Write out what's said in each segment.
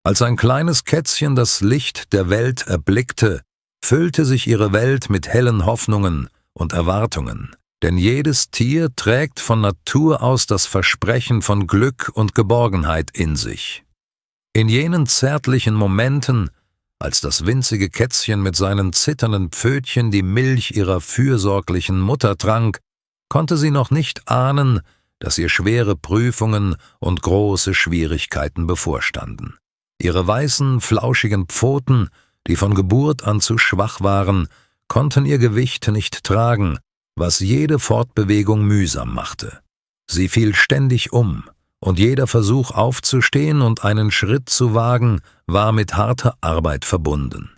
Als ein kleines Kätzchen das Licht der Welt erblickte, füllte sich ihre Welt mit hellen Hoffnungen und Erwartungen. Denn jedes Tier trägt von Natur aus das Versprechen von Glück und Geborgenheit in sich. In jenen zärtlichen Momenten, als das winzige Kätzchen mit seinen zitternden Pfötchen die Milch ihrer fürsorglichen Mutter trank, konnte sie noch nicht ahnen, dass ihr schwere Prüfungen und große Schwierigkeiten bevorstanden. Ihre weißen, flauschigen Pfoten, die von Geburt an zu schwach waren, konnten ihr Gewicht nicht tragen, was jede Fortbewegung mühsam machte. Sie fiel ständig um, und jeder Versuch aufzustehen und einen Schritt zu wagen, war mit harter Arbeit verbunden.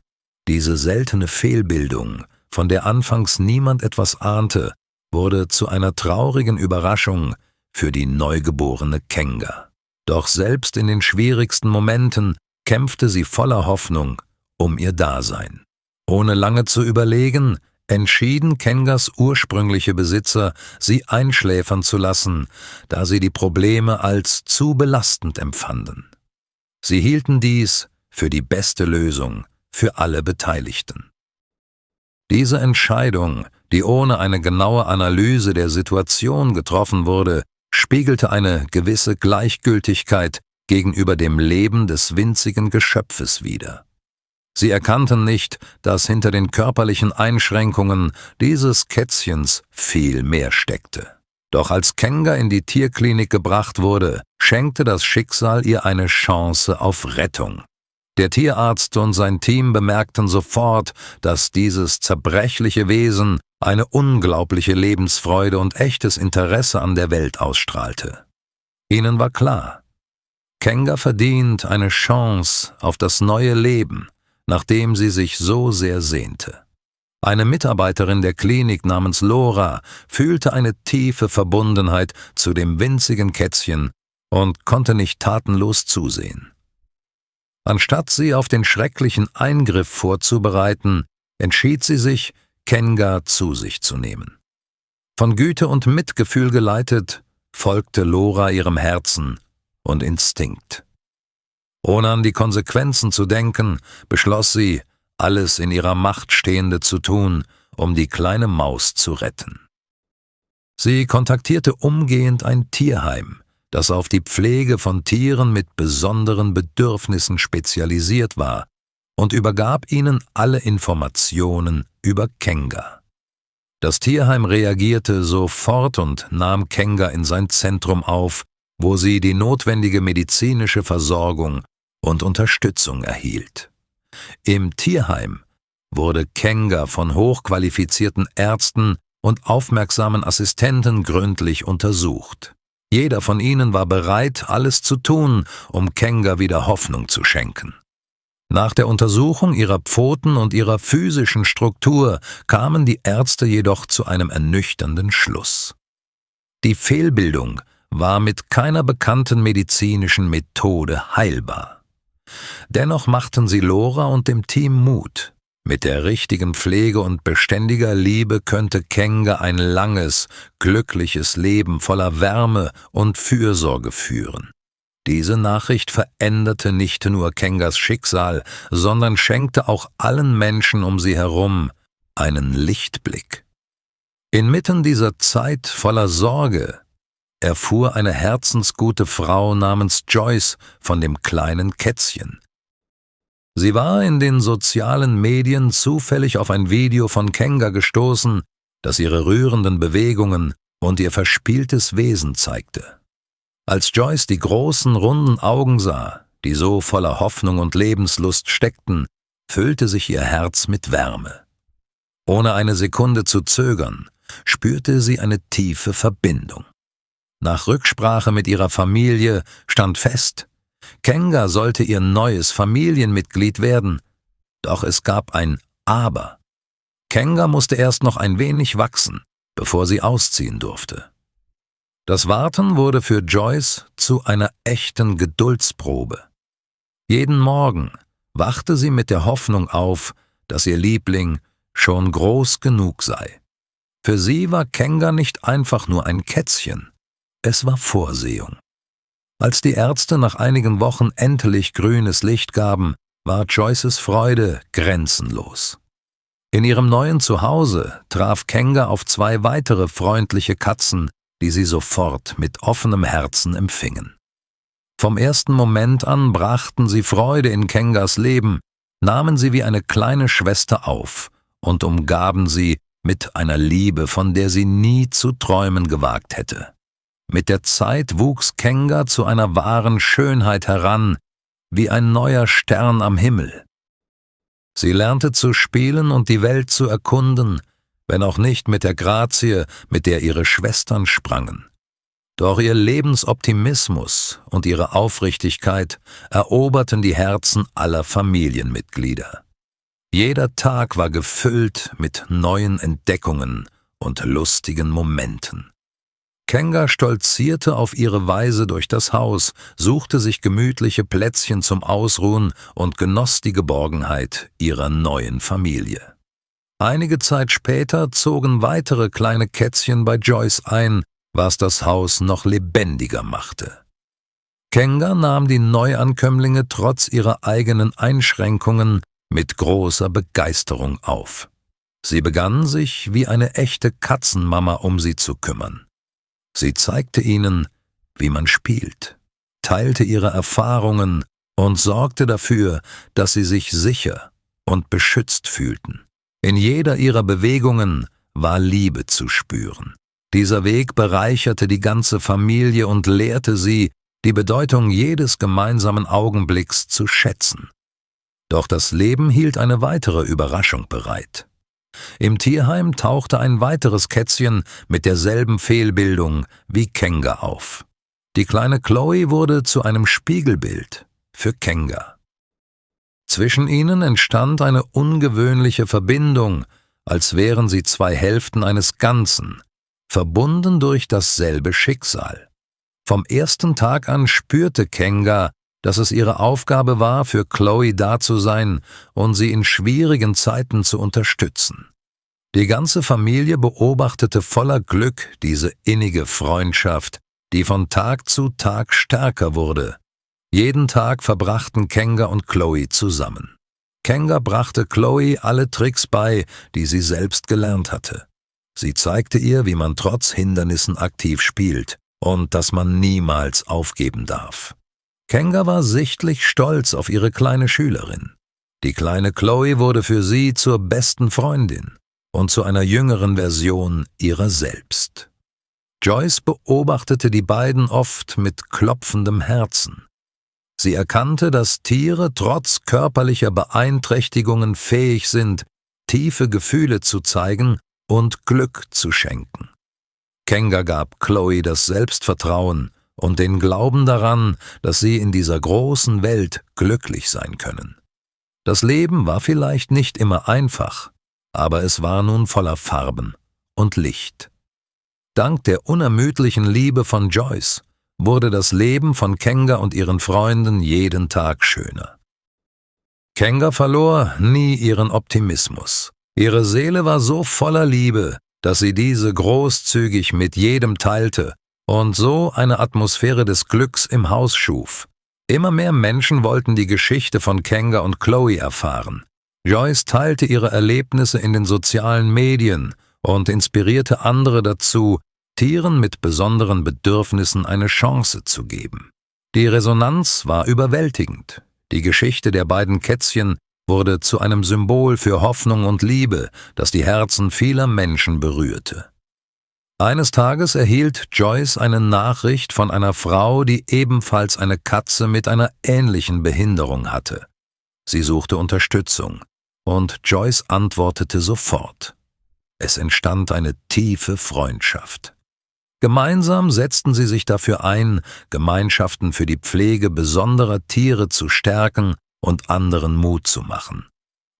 Diese seltene Fehlbildung, von der anfangs niemand etwas ahnte, wurde zu einer traurigen Überraschung für die neugeborene Kenga. Doch selbst in den schwierigsten Momenten kämpfte sie voller Hoffnung um ihr Dasein. Ohne lange zu überlegen, entschieden Kengas ursprüngliche Besitzer, sie einschläfern zu lassen, da sie die Probleme als zu belastend empfanden. Sie hielten dies für die beste Lösung für alle Beteiligten. Diese Entscheidung, die ohne eine genaue Analyse der Situation getroffen wurde, spiegelte eine gewisse Gleichgültigkeit gegenüber dem Leben des winzigen Geschöpfes wider. Sie erkannten nicht, dass hinter den körperlichen Einschränkungen dieses Kätzchens viel mehr steckte. Doch als Kenga in die Tierklinik gebracht wurde, schenkte das Schicksal ihr eine Chance auf Rettung. Der Tierarzt und sein Team bemerkten sofort, dass dieses zerbrechliche Wesen eine unglaubliche Lebensfreude und echtes Interesse an der Welt ausstrahlte. Ihnen war klar, Kenga verdient eine Chance auf das neue Leben, nachdem sie sich so sehr sehnte. Eine Mitarbeiterin der Klinik namens Laura fühlte eine tiefe Verbundenheit zu dem winzigen Kätzchen und konnte nicht tatenlos zusehen. Anstatt sie auf den schrecklichen Eingriff vorzubereiten, entschied sie sich, Kenga zu sich zu nehmen. Von Güte und Mitgefühl geleitet, folgte Laura ihrem Herzen und Instinkt. Ohne an die Konsequenzen zu denken, beschloss sie, alles in ihrer Macht Stehende zu tun, um die kleine Maus zu retten. Sie kontaktierte umgehend ein Tierheim, das auf die Pflege von Tieren mit besonderen Bedürfnissen spezialisiert war, und übergab ihnen alle Informationen über Kenga. Das Tierheim reagierte sofort und nahm Kenga in sein Zentrum auf, wo sie die notwendige medizinische Versorgung und Unterstützung erhielt. Im Tierheim wurde Kenga von hochqualifizierten Ärzten und aufmerksamen Assistenten gründlich untersucht. Jeder von ihnen war bereit, alles zu tun, um Kenga wieder Hoffnung zu schenken. Nach der Untersuchung ihrer Pfoten und ihrer physischen Struktur kamen die Ärzte jedoch zu einem ernüchternden Schluss. Die Fehlbildung war mit keiner bekannten medizinischen Methode heilbar. Dennoch machten sie Laura und dem Team Mut. Mit der richtigen Pflege und beständiger Liebe könnte Kenga ein langes, glückliches Leben voller Wärme und Fürsorge führen. Diese Nachricht veränderte nicht nur Kengas Schicksal, sondern schenkte auch allen Menschen um sie herum einen Lichtblick. Inmitten dieser Zeit voller Sorge erfuhr eine herzensgute Frau namens Joyce von dem kleinen Kätzchen. Sie war in den sozialen Medien zufällig auf ein Video von Kenga gestoßen, das ihre rührenden Bewegungen und ihr verspieltes Wesen zeigte. Als Joyce die großen, runden Augen sah, die so voller Hoffnung und Lebenslust steckten, füllte sich ihr Herz mit Wärme. Ohne eine Sekunde zu zögern, spürte sie eine tiefe Verbindung. Nach Rücksprache mit ihrer Familie stand fest, Kenga sollte ihr neues Familienmitglied werden. Doch es gab ein Aber. Kenga musste erst noch ein wenig wachsen, bevor sie ausziehen durfte. Das Warten wurde für Joyce zu einer echten Geduldsprobe. Jeden Morgen wachte sie mit der Hoffnung auf, dass ihr Liebling schon groß genug sei. Für sie war Kenga nicht einfach nur ein Kätzchen, es war Vorsehung. Als die Ärzte nach einigen Wochen endlich grünes Licht gaben, war Joyces Freude grenzenlos. In ihrem neuen Zuhause traf Kenga auf 2 weitere freundliche Katzen, die sie sofort mit offenem Herzen empfingen. Vom ersten Moment an brachten sie Freude in Kengas Leben, nahmen sie wie eine kleine Schwester auf und umgaben sie mit einer Liebe, von der sie nie zu träumen gewagt hätte. Mit der Zeit wuchs Kenga zu einer wahren Schönheit heran, wie ein neuer Stern am Himmel. Sie lernte zu spielen und die Welt zu erkunden, wenn auch nicht mit der Grazie, mit der ihre Schwestern sprangen. Doch ihr Lebensoptimismus und ihre Aufrichtigkeit eroberten die Herzen aller Familienmitglieder. Jeder Tag war gefüllt mit neuen Entdeckungen und lustigen Momenten. Kenga stolzierte auf ihre Weise durch das Haus, suchte sich gemütliche Plätzchen zum Ausruhen und genoss die Geborgenheit ihrer neuen Familie. Einige Zeit später zogen weitere kleine Kätzchen bei Joyce ein, was das Haus noch lebendiger machte. Kenga nahm die Neuankömmlinge trotz ihrer eigenen Einschränkungen mit großer Begeisterung auf. Sie begann sich wie eine echte Katzenmama um sie zu kümmern. Sie zeigte ihnen, wie man spielt, teilte ihre Erfahrungen und sorgte dafür, dass sie sich sicher und beschützt fühlten. In jeder ihrer Bewegungen war Liebe zu spüren. Dieser Weg bereicherte die ganze Familie und lehrte sie, die Bedeutung jedes gemeinsamen Augenblicks zu schätzen. Doch das Leben hielt eine weitere Überraschung bereit. Im Tierheim tauchte ein weiteres Kätzchen mit derselben Fehlbildung wie Kenga auf. Die kleine Chloe wurde zu einem Spiegelbild für Kenga. Zwischen ihnen entstand eine ungewöhnliche Verbindung, als wären sie 2 Hälften eines Ganzen, verbunden durch dasselbe Schicksal. Vom ersten Tag an spürte Kenga, dass es ihre Aufgabe war, für Chloe da zu sein und sie in schwierigen Zeiten zu unterstützen. Die ganze Familie beobachtete voller Glück diese innige Freundschaft, die von Tag zu Tag stärker wurde. Jeden Tag verbrachten Kenga und Chloe zusammen. Kenga brachte Chloe alle Tricks bei, die sie selbst gelernt hatte. Sie zeigte ihr, wie man trotz Hindernissen aktiv spielt und dass man niemals aufgeben darf. Kenga war sichtlich stolz auf ihre kleine Schülerin. Die kleine Chloe wurde für sie zur besten Freundin und zu einer jüngeren Version ihrer selbst. Joyce beobachtete die beiden oft mit klopfendem Herzen. Sie erkannte, dass Tiere trotz körperlicher Beeinträchtigungen fähig sind, tiefe Gefühle zu zeigen und Glück zu schenken. Kenga gab Chloe das Selbstvertrauen und den Glauben daran, dass sie in dieser großen Welt glücklich sein können. Das Leben war vielleicht nicht immer einfach, aber es war nun voller Farben und Licht. Dank der unermüdlichen Liebe von Joyce wurde das Leben von Kenga und ihren Freunden jeden Tag schöner. Kenga verlor nie ihren Optimismus. Ihre Seele war so voller Liebe, dass sie diese großzügig mit jedem teilte und so eine Atmosphäre des Glücks im Haus schuf. Immer mehr Menschen wollten die Geschichte von Kenga und Chloe erfahren. Joyce teilte ihre Erlebnisse in den sozialen Medien und inspirierte andere dazu, Tieren mit besonderen Bedürfnissen eine Chance zu geben. Die Resonanz war überwältigend. Die Geschichte der beiden Kätzchen wurde zu einem Symbol für Hoffnung und Liebe, das die Herzen vieler Menschen berührte. Eines Tages erhielt Joyce eine Nachricht von einer Frau, die ebenfalls eine Katze mit einer ähnlichen Behinderung hatte. Sie suchte Unterstützung, und Joyce antwortete sofort. Es entstand eine tiefe Freundschaft. Gemeinsam setzten sie sich dafür ein, Gemeinschaften für die Pflege besonderer Tiere zu stärken und anderen Mut zu machen.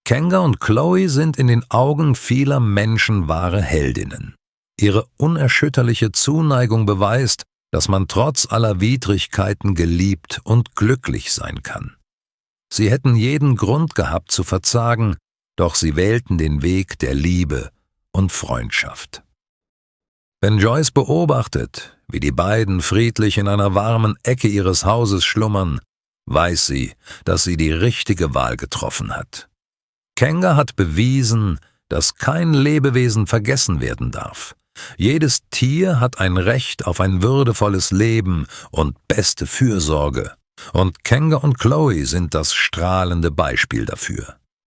Kenga und Chloe sind in den Augen vieler Menschen wahre Heldinnen. Ihre unerschütterliche Zuneigung beweist, dass man trotz aller Widrigkeiten geliebt und glücklich sein kann. Sie hätten jeden Grund gehabt zu verzagen, doch sie wählten den Weg der Liebe und Freundschaft. Wenn Joyce beobachtet, wie die beiden friedlich in einer warmen Ecke ihres Hauses schlummern, weiß sie, dass sie die richtige Wahl getroffen hat. Kenga hat bewiesen, dass kein Lebewesen vergessen werden darf. Jedes Tier hat ein Recht auf ein würdevolles Leben und beste Fürsorge. Und Kenga und Chloe sind das strahlende Beispiel dafür.